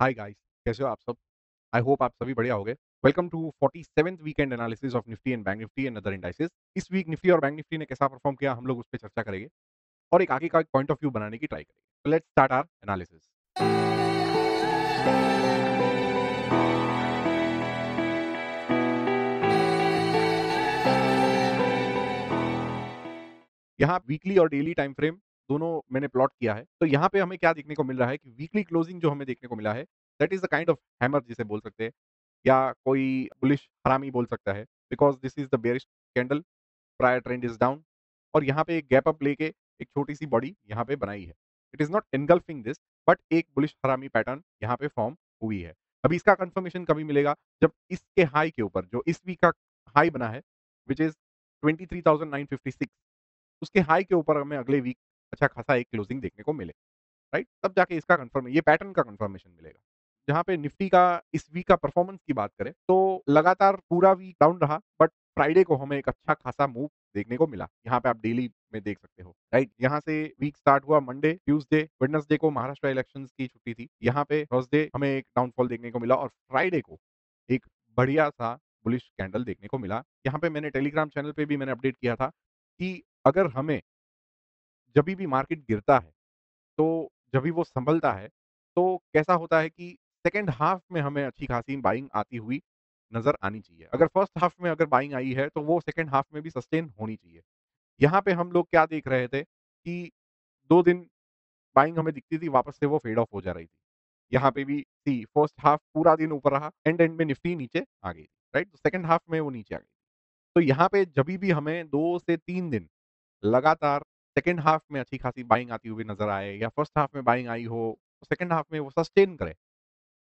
Hi guys, कैसे हो आप सब? आई होप आप सभी बढ़िया होंगे। Welcome to 47th weekend analysis of Nifty and Bank Nifty and other indices. इस वीक निफ्टी और बैंक निफ्टी ने कैसा परफॉर्म किया हम लोग उस पे चर्चा करेंगे और एक आगे का एक पॉइंट ऑफ व्यू बनाने की ट्राई करेंगे। तो लेट्स स्टार्ट आवर एनालिसिस। यहाँ वीकली और डेली टाइम फ्रेम दोनों मैंने प्लॉट किया है। तो यहाँ पे हमें क्या देखने को मिल रहा है कि वीकली क्लोजिंग जो हमें देखने को मिला है, that is the kind of hammer जिसे बोल सकते हैं या कोई बुलिश हरामी बोल सकता है because this is the bearish candle, prior trend is down और यहाँ पे एक गैप अप लेके एक छोटी-सी बॉडी यहाँ पे बनाई है। It is not engulfing this but एक बुलिश हरामी पैटर्न यहाँ पे फॉर्म हुई है। अभी इसका कन्फर्मेशन कभी मिलेगा जब इसके हाई के ऊपर जो इस वीक का हाई बना है व्हिच इज़ 23,956 उसके हाई के ऊपर हमें अगले वीक अच्छा खासा एक क्लोजिंग देखने को मिले, राइट? तब जाके इसका कन्फर्म ये पैटर्न का कन्फर्मेशन मिलेगा। जहाँ पे निफ्टी का इस वीक का परफॉर्मेंस की बात करें, तो लगातार पूरा वीक डाउन रहा बट फ्राइडे को हमें एक अच्छा खासा मूव देखने को मिला। यहाँ पे आप डेली में देख सकते हो, राइट? यहाँ से वीक स्टार्ट हुआ मंडे, ट्यूसडे, वेडनेसडे को महाराष्ट्र इलेक्शंस की छुट्टी थी। यहाँ पे थर्सडे हमें एक डाउनफॉल देखने को मिला और फ्राइडे को एक बढ़िया-सा बुलिश कैंडल देखने को मिला। यहाँ पे मैंने टेलीग्राम चैनल पे भी मैंने अपडेट किया था कि अगर हमें जभी भी मार्केट गिरता है, तो जभी वो संभलता है, तो कैसा होता है कि सेकंड हाल्फ में हमें अच्छी खासी बाइंग आती हुई नज़र आनी चाहिए। अगर फर्स्ट हाल्फ में अगर बाइंग आई है, तो वो सेकंड हाल्फ में भी सस्टेन होनी चाहिए। यहाँ पे हम लोग क्या देख रहे थे कि 2 दिन बाइंग हमें दिखती थी, वापस से वो फेड ऑफ हो जा रही थी। यहाँ पे भी सी फर्स्ट हाल्फ पूरा दिन ऊपर रहा, एंड में निफ्टी नीचे आ गई, राइट? तो सेकंड हाल्फ में वो नीचे आ गई। तो यहाँ पे जभी भी हमें 2 से 3 दिन लगातार सेकंड हाल्फ में अच्छी खासी बाइंग आती हुई नज़र आए या फर्स्ट हाल्फ में बाइंग आई हो, तो सेकंड हाल्फ में वो सस्टेन करे,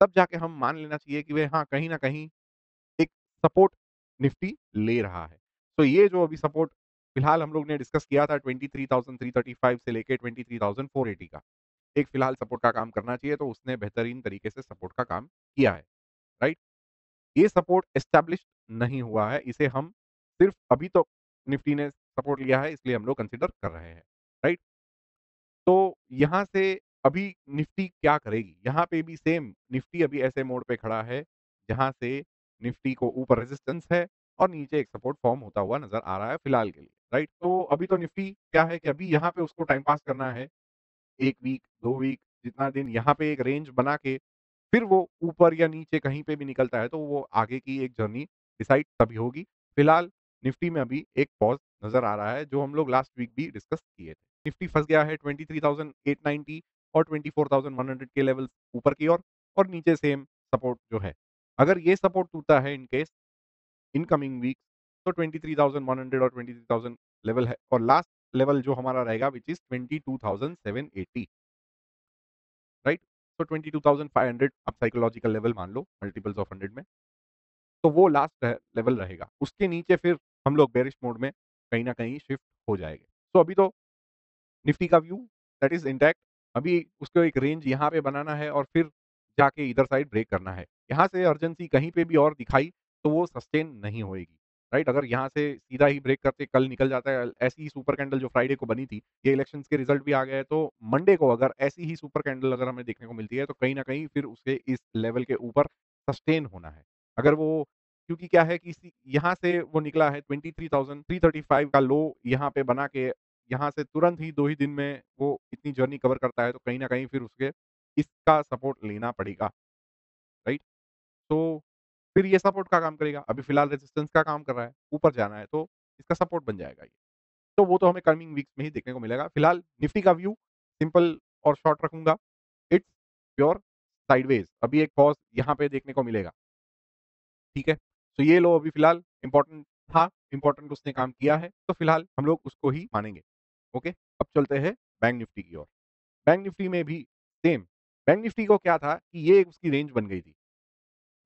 तब जाके हम मान लेना चाहिए कि वे हाँ, कहीं न कहीं एक सपोर्ट निफ्टी ले रहा है। तो ये जो अभी सपोर्ट फिलहाल हम लोग ने डिस्कस किया था 23,335 से लेके 23,480 का, एक फिलहाल सपोर्ट का काम करना चाहिए, तो उसने बेहतरीन तरीके से सपोर्ट का काम किया है, राइट? ये सपोर्ट एस्टेब्लिश्ड नहीं हुआ है, इसे हम सिर्फ अभी तो निफ्टी ने सपोर्ट लिया है, इसलिए हम लोग कंसिडर कर रहे हैं, राइट? तो यहाँ से अभी निफ्टी क्या करेगी? यहाँ पे भी सेम निफ्टी अभी ऐसे मोड़ पे खड़ा है, जहाँ से निफ्टी को ऊपर रेजिस्टेंस है और नीचे एक सपोर्ट फॉर्म होता हुआ नज़र आ रहा है फिलहाल के लिए, राइट? तो अभी तो निफ्टी क्या है कि अभी यहाँ पे उसको टाइम पास करना है, 1 वीक, 2 वीक, जितना दिन यहाँ पे एक रेंज बना के फिर वो ऊपर या नीचे कहीं पे भी निकलता है, तो वो आगे की एक जर्नी डिसाइड तभी होगी। फिलहाल निफ्टी में अभी एक पॉज़ नज़र आ रहा है, जो हम लोग लास्ट वीक भी डिस्कस किए थे। निफ्टी फँस गया है 23,890 और 24,100 के लेवल्स ऊपर की ओर और नीचे सेम सपोर्ट जो है। अगर ये सपोर्ट टूटता है in case in coming weeks तो 23,100 और 23,000 लेवल है और लास्ट लेवल जो हमारा रहेगा व्हिच इज़ 22,780, राइट? तो 22,500 आप साइकोलॉजिकल लेवल मान लो मल्टीपल्स ऑफ 100 में, तो वो लास्ट लेवल रहेगा। उसके नीचे फिर हम लोग बेयरिश मोड में कहीं न कहीं शिफ्ट हो जाएँगे। तो अभी तो निफ्टी का व्यू दैट इज़ इंटैक्ट। अभी उसको एक रेंज यहाँ पे बनाना है और फिर जाके इधर साइड ब्रेक करना है। यहाँ से अर्जेंसी कहीं पे भी और दिखाई तो वो सस्टेन नहीं होएगी, राइट? अगर यहाँ से सीधा ही ब्रेक करके कल निकल जाता है, ऐसी ही सुपर कैंडल जो फ्राइडे को बनी थी, ये इलेक्शंस के रिजल्ट भी आ गए, तो मंडे को अगर ऐसी ही सुपर कैंडल अगर हमें देखने को मिलती है, तो कहीं न कहीं फिर उसे इस लेवल के ऊपर सस्टेन होना है। अगर वो क्योंकि क्या है कि इसी यहाँ से वो निकला है 23,335 का लो यहाँ पे बना के यहाँ से तुरंत ही 2 ही दिन में वो इतनी जर्नी कवर करता है, तो कहीं न कहीं फिर उसके इसका सपोर्ट लेना पड़ेगा, राइट? तो फिर ये सपोर्ट का काम करेगा। अभी फिलहाल रेजिस्टेंस का काम कर रहा है, ऊपर जाना है तो इसका सपोर्ट बन जाएगा ये। तो वो तो हमें कमिंग वीक्स में ही देखने को मिलेगा। फिलहाल निफ्टी का व्यू सिंपल और शॉर्ट रखूँगा। इट्स प्योर साइडवेज अभी एक पॉज़ यहाँ पे देखने को मिलेगा, ठीक है? तो ये लो अभी फिलहाल इम्पोर्टेंट था, इम्पोर्टेंट उसने काम किया है, तो फिलहाल हम लोग उसको ही मानेंगे, ओके? अब चलते हैं बैंक निफ्टी की ओर। बैंक निफ्टी में भी सेम, बैंक निफ्टी को क्या था कि ये उसकी रेंज बन गई थी।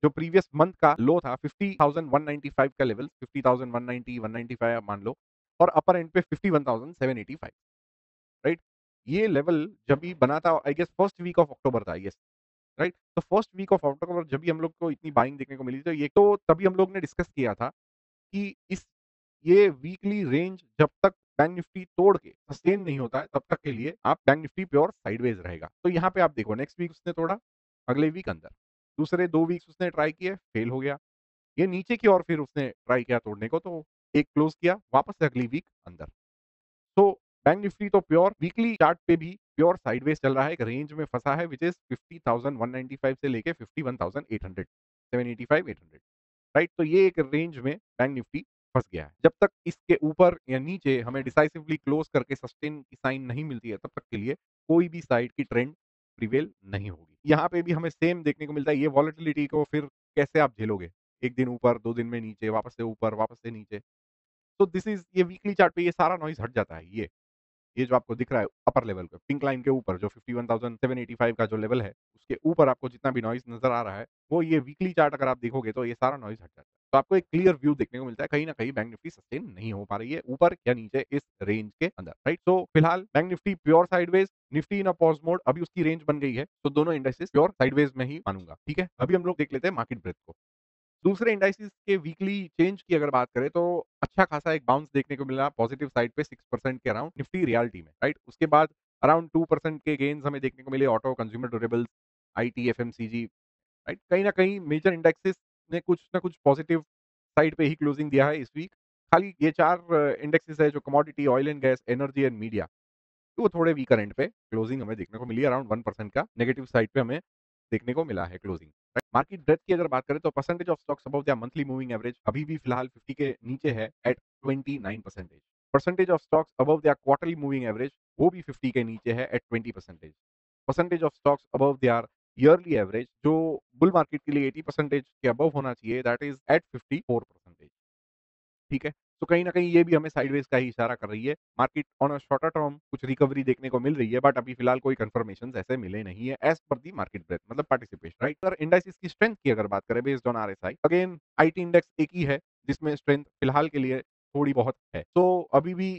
जो प्रीवियस मंथ का लो था 50,195 का लेवल 50,190, 195 आप मान लो और अपर एंड पे 51,785, राइट? ये लेवल जब भी बना था I guess first week of October था, यस, राइट? तो फर्स्ट वीक ऑफ अक्टूबर जब भी हम लोग को इतनी बाइंग देखने को मिली, तो ये तो तभी हम लोग ने डिस्कस किया था कि इस ये वीकली रेंज जब तक बैंक निफ्टी तोड़ के सस्टेन नहीं होता है, तब तक के लिए आप बैंक निफ्टी प्योर साइडवेज रहेगा। तो यहाँ पे आप देखो नेक्स्ट वीक उसने तोड़ा, अगले वीक अंदर। दूसरे 2 वीक्स उसने ट्राई किए, फेल हो गया। ये नीचे की ओर फिर उसने ट्राई किया तोड़ने को, तो एक क्लोज़ किया, वापस से अगली वीक अंदर। तो बैंक निफ्टी तो प्योर वीकली चार्ट पे भी प्योर साइडवेज चल रहा है, एक रेंज में फँसा है व्हिच इज़ 50,195 से लेके 51,800, 785, 800, राइट? तो ये एक रेंज में बैंक निफ्टी फँस गया है। जब तक इसके ऊपर या नीचे हमें डिसाइसिवली क्लोज़ करके सस्टेन की साइन नहीं मिलती है, तब तक के लिए कोई भी साइड की ट्रेंड प्रिवेल नहीं होगी। यहाँ पे भी हमें सेम देखने को मिलता है, ये वॉलेटिलिटी को फिर कैसे आप झेलोगे? 1 दिन ऊपर, 2 दिन में नीचे, वापस से ऊपर, वापस से नीचे। तो दिस इज़ ये वीकली चार्ट पे ये सारा नॉइज़ हट जाता है ये जो आपको दिख रहा है अपर लेवल पे, पिंक लाइन के ऊपर जो 51,785 का जो लेवल है, उसके ऊपर आपको जितना भी नॉइज़ नज़र आ रहा है, वो ये वीकली चार्ट अगर आप देखोगे तो ये सारा नॉइज़ हट जाता है। तो आपको एक क्लियर व्यू देखने को मिलता है, कहीं न कहीं बैंक निफ्टी सस्टेन नहीं हो पा रही है, ऊपर या नीचे इस रेंज के अंदर, राइट? तो फिलहाल bank Nifty pure sideways, Nifty in a pause mode, अभी उसकी रेंज बन गई है, तो दोनों इंडाइसेस प्योर साइडवेज में ही मानूँगा, ठीक है? अभी हम लोग देख लेते हैं मार्केट ब्रेडथ को। दूसरे इंडाइसेस के वीकली चेंज की अगर बात करें तो अच्छा खासा एक बाउंस देखने को मिला पॉजिटिव साइड पे 6% के अराउंड निफ्टी रियलिटी में, राइट? उसके बाद अराउंड 2% के गेन्स हमें देखने को मिले auto, consumer durables, IT, FMCG, right? कहीं न कहीं मेजर इंडेक्सेस ने कुछ न कुछ पॉजिटिव साइड पे ही क्लोजिंग दिया है इस वीक। खाली ये 4 इंडेक्सेस है जो commodity, oil and gas, energy and media, तो वो थोड़े वीकर एंड पे क्लोजिंग हमें देखने को मिली, अराउंड 1% का नेगेटिव साइड पे हमें देखने को मिला है क्लोजिंग। राइट? मार्केट ब्रेडथ की अगर बात करें तो percentage of stocks above their monthly moving average अभी भी फिलहाल 50 के नीचे है at 29%। Percentage of stocks above their quarterly moving average वो भी 50 के नीचे है at 20%। Percentage of stocks above their yearly average जो बुल मार्केट के लिए 80% के अबव होना चाहिए, दैट इज एट 54%। ठीक है? तो कहीं न कहीं ये भी हमें साइडवेज़ का ही इशारा कर रही है। Market on a shorter term कुछ रिकवरी देखने को मिल रही है, बट अभी फिलहाल कोई कन्फर्मेशंस ऐसे मिले नहीं है एज़ पर दी मार्केट ब्रेडथ, मतलब पार्टिसिपेशन, राइट? अगर इंडाइसेस की स्ट्रेंथ की अगर बात करें based on RSI, again IT index एक ही है जिसमें स्ट्रेंथ फिलहाल के लिए थोड़ी बहुत है। तो अभी भी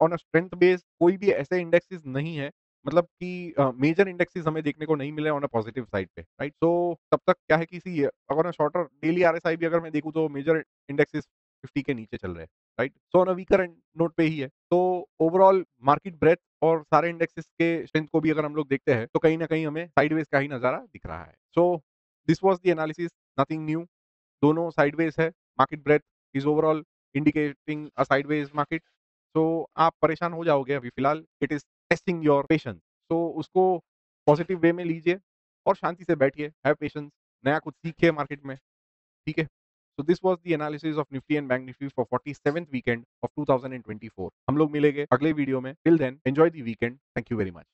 ऑन अ स्ट्रेंथ बेस कोई भी ऐसे इंडेक्सेस नहीं है, मतलब कि मेजर इंडेक्सेस हमें देखने को नहीं मिले ऑन अ पॉजिटिव साइड पे, राइट? तो तब तक क्या है कि सी अगर शॉर्टर डेली आरएसआई भी अगर मैं देखूँ तो मेजर इंडेक्सेस 50 के नीचे चल रहे हैं, right? So on a weaker and note पे ही है। तो ओवरऑल मार्केट ब्रेडथ और सारे इंडेक्सेस के स्ट्रेंथ को भी अगर हम लोग देखते हैं, तो कहीं न कहीं हमें साइडवेज का ही नज़ारा दिख रहा है। So this was the analysis, nothing new. दोनों साइडवेज है। Market breadth is overall indicating a sideways market. तो आप परेशान हो जाओगे अभी फिलहाल, it is testing your patience. तो उसको पॉजिटिव वे में लीजिए और शांति से बैठिए, हैव पेशेंस, नया कुछ सीखिए मार्केट में, ठीक है? So this was the analysis of Nifty and Bank Nifty for 47th weekend of 2024. हम लोग मिलेंगे अगले वीडियो में। Till then, enjoy the weekend. Thank you very much.